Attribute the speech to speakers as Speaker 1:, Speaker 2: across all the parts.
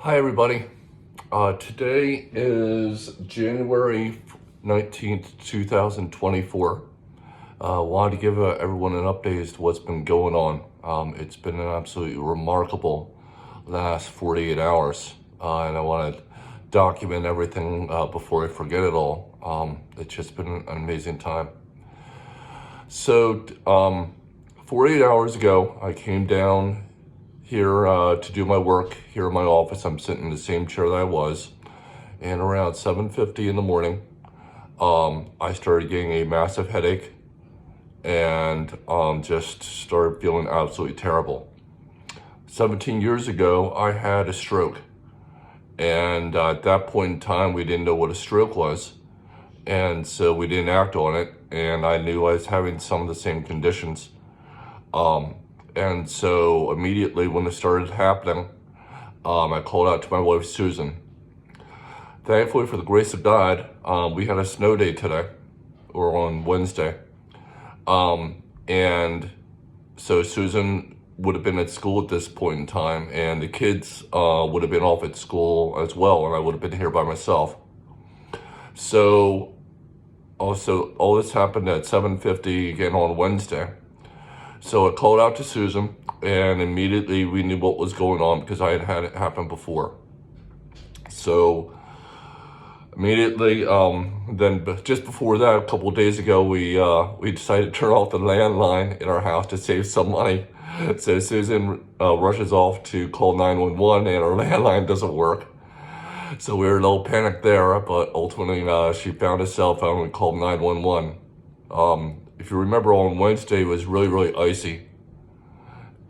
Speaker 1: Hi everybody. Today is January 19th, 2024. Wanted to give everyone an update as to what's been going on. It's been an absolutely remarkable last 48 hours, and I want to document everything before I forget it all. It's just been an amazing time. So 48 hours ago, I came down here to do my work here in my office. I'm sitting in the same chair that I was, and around 7:50 in the morning, I started getting a massive headache and just started feeling absolutely terrible. 17 years ago, I had a stroke, and at that point in time, we didn't know what a stroke was, and so we didn't act on it, and I knew I was having some of the same conditions. And so immediately when it started happening, I called out to my wife, Susan. Thankfully, for the grace of God, we had a snow day today, or on Wednesday. And so Susan would have been at school at this point in time, and the kids would have been off at school as well, and I would have been here by myself. So also, all this happened at 7:50 again on Wednesday. So I called out to Susan, and immediately we knew what was going on because I had had it happen before. So immediately, then just before that, a couple of days ago, we decided to turn off the landline in our house to save some money. So Susan rushes off to call 911, and our landline doesn't work. So we were a little panicked there, but ultimately she found a cell phone and called 911. If you remember, on Wednesday, it was really, really icy.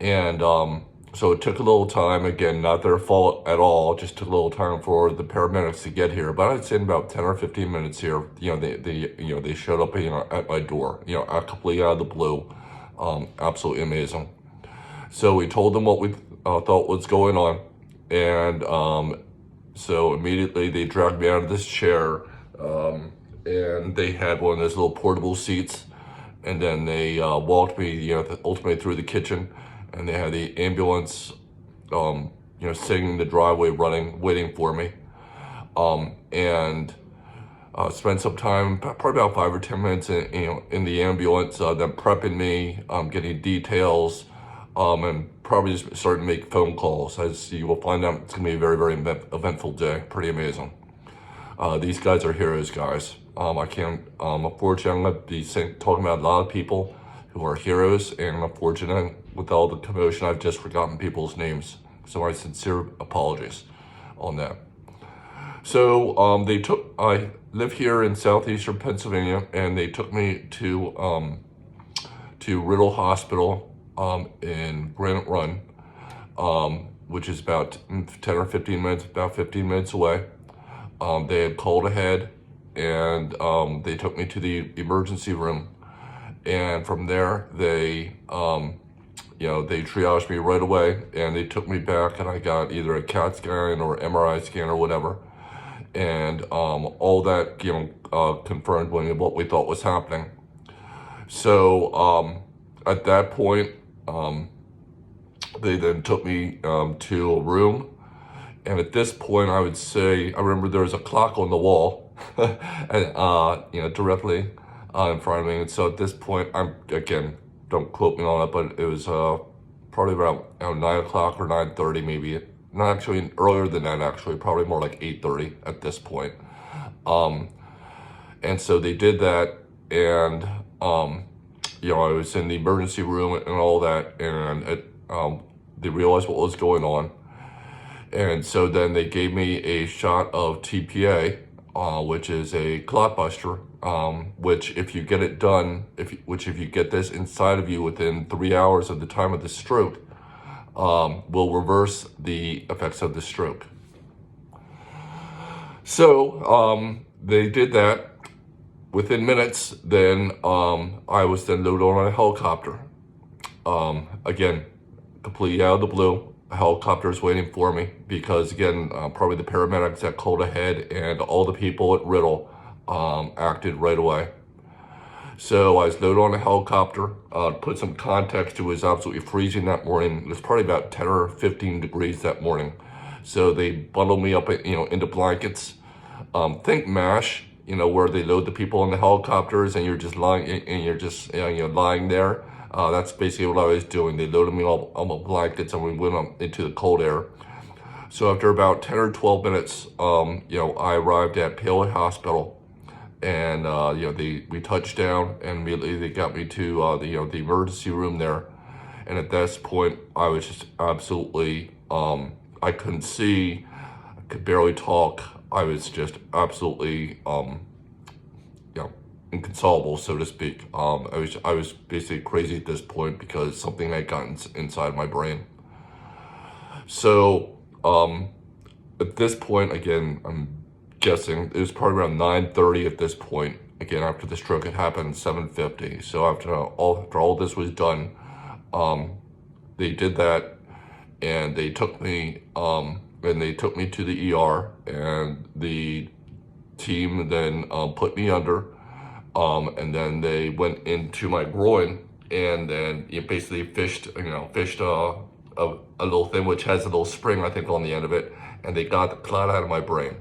Speaker 1: And so it took a little time. Again, not their fault at all. Just took a little time for the paramedics to get here. But I'd say in about 10 or 15 minutes here, they showed up, at my door, completely out of the blue. Absolutely amazing. So we told them what we thought was going on. And so immediately they dragged me out of this chair. And they had one of those little portable seats. And then they walked me, ultimately through the kitchen, and they had the ambulance, sitting in the driveway, waiting for me, and spent some time, probably about 5 or 10 minutes, in the ambulance, then prepping me, getting details, and probably just starting to make phone calls. As you will find out, it's gonna be a very, very eventful day. Pretty amazing. These guys are heroes, guys. I can't, unfortunately, I'm going to be talking about a lot of people who are heroes, and unfortunately, with all the commotion, I've just forgotten people's names. So my sincere apologies on that. So I live here in southeastern Pennsylvania, and they took me to Riddle Hospital in Granite Run, which is about 10 or 15 minutes, about 15 minutes away. They had called ahead, and they took me to the emergency room, and from there they they triaged me right away, and they took me back, and I got either a CAT scan or MRI scan or whatever, and all that confirmed what we thought was happening. So at that point, they then took me to a room. And at this point, I would say, I remember there was a clock on the wall, and, directly in front of me. And so at this point, again, don't quote me on it, but it was probably around 9 o'clock or 9:30 maybe. Not actually, earlier than that actually, probably more like 8:30 at this point. And so they did that, and, I was in the emergency room and all that, and they realized what was going on. And so then they gave me a shot of TPA, which is a clot buster, which if you get it done, if you get this inside of you within 3 hours of the time of the stroke, will reverse the effects of the stroke. So they did that. Within minutes, then I was then loaded on a helicopter. Again, completely out of the blue. A helicopter is waiting for me because, again, probably the paramedics that called ahead and all the people at Riddle acted right away. So I was loaded on a helicopter. Put some context, it was absolutely freezing that morning. It was probably about 10 or 15 degrees that morning. So they bundled me up, into blankets. Think MASH, where they load the people in the helicopters and you're just lying, and you're just, lying there. That's basically what I was doing. They loaded me all on my blankets and we went up into the cold air. So after about 10 or 12 minutes, I arrived at Paoli Hospital, and we touched down, and immediately they got me to the emergency room there. And at this point, I was just absolutely, I couldn't see, I could barely talk. I was just absolutely, inconsolable, so to speak. I was basically crazy at this point because something had gotten inside my brain. So, at this point, again, I'm guessing it was probably around 9:30 at this point. Again, after the stroke had happened, 7:50. So after all this was done, they did that, and they took me to the ER, and the team then put me under, and then they went into my groin, and then you basically fished a little thing which has a little spring, I think, on the end of it, and they got the clot out of my brain.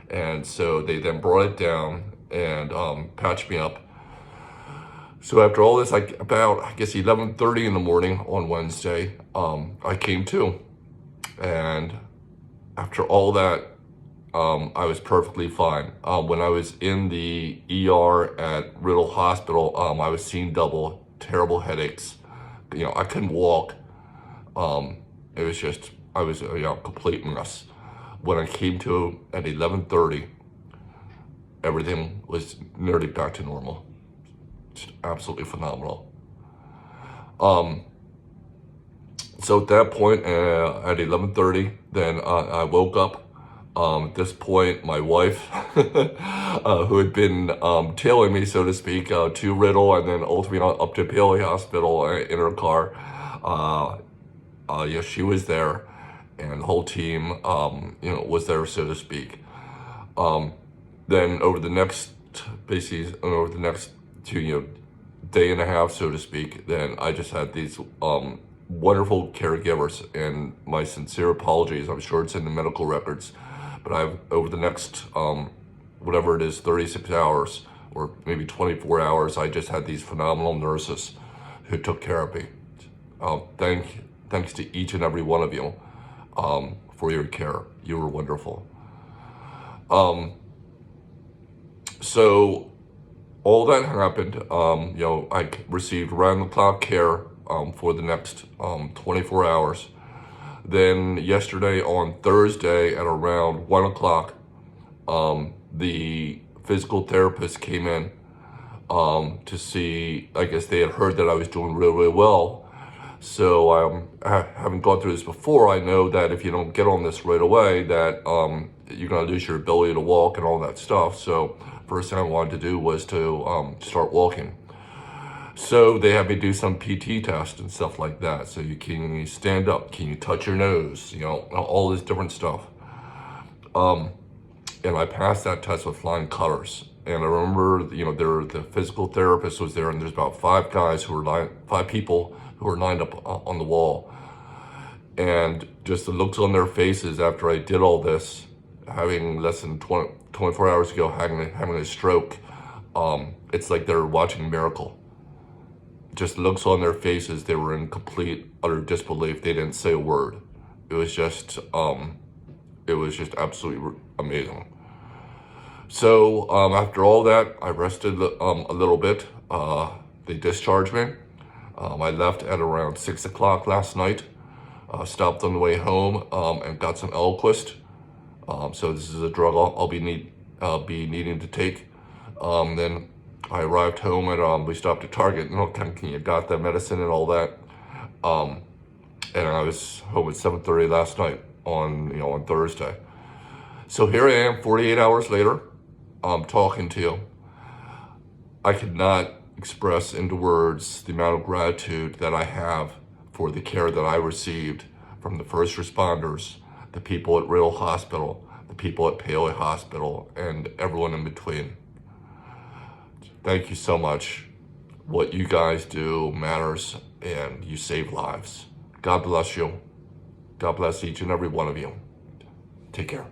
Speaker 1: And so they then brought it down and patched me up. So after all this, about 11:30 in the morning on Wednesday, I came to, and after all that, I was perfectly fine. When I was in the ER at Riddle Hospital, I was seeing double, terrible headaches. I couldn't walk. It was just, I was a complete mess. When I came to at 11:30, everything was nearly back to normal. Just absolutely phenomenal. So at that point, at 11:30, then I woke up. At this point, my wife, who had been tailing me, so to speak, to Riddle and then ultimately up to Paoli Hospital in her car, she was there, and the whole team, was there, so to speak. Then over the next two, day and a half, so to speak, then I just had these wonderful caregivers, and my sincere apologies. I'm sure it's in the medical records, but over the next, whatever it is, 36 hours or maybe 24 hours, I just had these phenomenal nurses who took care of me. Thanks to each and every one of you for your care. You were wonderful. So all that happened. I received round-the-clock care for the next 24 hours. Then yesterday on Thursday at around 1 o'clock, the physical therapist came in to see. I guess they had heard that I was doing really, really well. So having gone through this before, I know that if you don't get on this right away, that you're going to lose your ability to walk and all that stuff. So first thing I wanted to do was to start walking. So they had me do some PT tests and stuff like that. So can you stand up? Can you touch your nose? All this different stuff. And I passed that test with flying colors. And I remember, the physical therapist was there, and there's about five people who were lined up on the wall. And just the looks on their faces after I did all this, having less than 24 hours ago, having a stroke, it's like they're watching a miracle. Just looks on their faces, they were in complete, utter disbelief. They didn't say a word. It was just absolutely amazing. So after all that, I rested a little bit. They discharged me. I left at around 6 o'clock last night. Stopped on the way home and got some Eliquis. So this is a drug I'll be needing to take. Then I arrived home and we stopped at Target. You got that medicine and all that. And I was home at 7:30 last night on Thursday. So here I am, 48 hours later, talking to you. I could not express into words the amount of gratitude that I have for the care that I received from the first responders, the people at Riddle Hospital, the people at Paoli Hospital, and everyone in between. Thank you so much. What you guys do matters, and you save lives. God bless you. God bless each and every one of you. Take care.